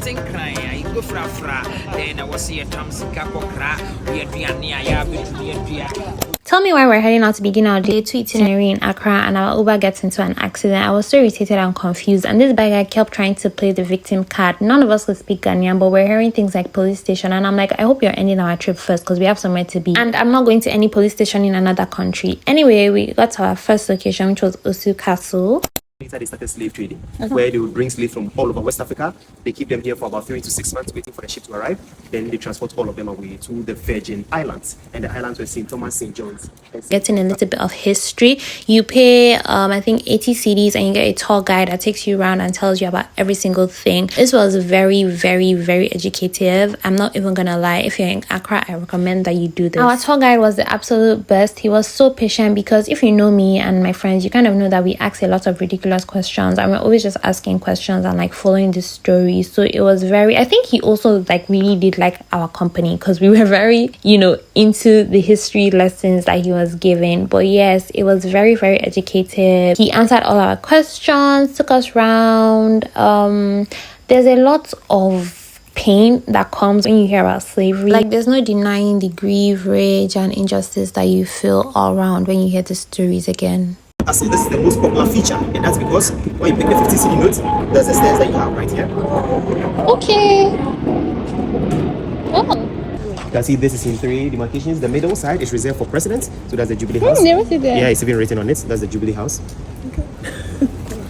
think I go fra. Then I was see a Tom Sikakokra, we are Diania. Tell me why we're heading out to begin our day to itinerary in Accra and our Uber gets into an accident. I was so irritated and confused, and this bad guy kept trying to play the victim card. None of us could speak Ghanaian, but we're hearing things like police station, and I'm like, I hope you're ending our trip first because we have somewhere to be. And I'm not going to any police station in another country. Anyway, we got to our first location, which was Osu Castle. Later, they started slave trading, where they would bring slaves from all over West Africa. They keep them here for about 3 to 6 months, waiting for the ship to arrive. Then they transport all of them away to the Virgin Islands. And the islands were St. Thomas, St. John's. Getting a little bit of history. You pay, I think, 80 cedis and you get a tour guide that takes you around and tells you about every single thing. This was very, very, very educative. I'm not even gonna lie. If you're in Accra, I recommend that you do this. Our tour guide was the absolute best. He was so patient because if you know me and my friends, you kind of know that we ask a lot of ridiculous questions and we're always just asking questions and like following the story. So it was very, I think he also like really did like our company because we were very, into the history lessons that he was giving. But yes, it was very, very educative. He answered all our questions, took us around. There's a lot of pain that comes when you hear about slavery. Like there's no denying the grief, rage and injustice that you feel all around when you hear the stories again. I say this is the most popular feature, and that's because when you pick the 50 cedi note, there's the stairs that you have right here. Okay. Oh. You can see this is in 3 demarcations. The middle side is reserved for presidents, so that's the Jubilee House. Never see that. Yeah, it's even written on it. That's the Jubilee House. Okay.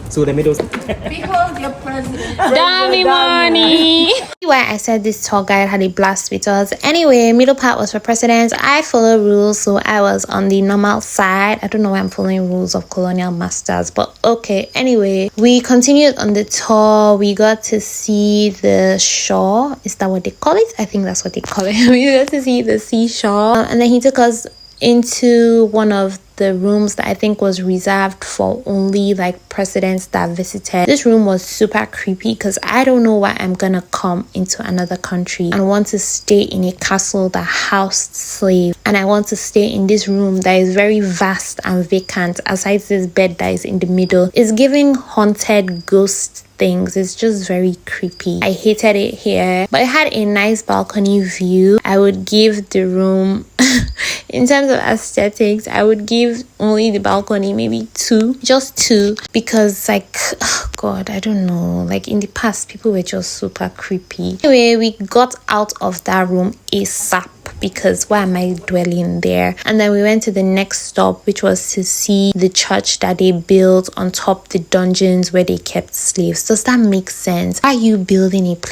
So the middle. Behold your president. Dummy money. Why I said this tour guide had a blast with us. Anyway, middle part was for presidents. I follow rules, so I was on the normal side. I don't know why I'm following rules of colonial masters, but okay. Anyway, we continued on the tour. We got to see the shore. Is that what they call it? I think that's what they call it. We got to see the seashore, and then he took us into one of the rooms that I think was reserved for only like presidents that visited. This room was super creepy because I don't know why I'm gonna come into another country and want to stay in a castle that housed slaves, and I want to stay in this room that is very vast and vacant aside this bed that is in the middle. It's giving haunted ghost things. It's just very creepy. I hated it here, but it had a nice balcony view. I would give the room in terms of aesthetics, I would give only the balcony maybe 2, just 2, because like, oh god, I don't know, like in the past people were just super creepy. Anyway, we got out of that room ASAP because why am I dwelling there? And then we went to the next stop, which was to see the church that they built on top the dungeons where they kept slaves. Does that make sense? Why are you building a place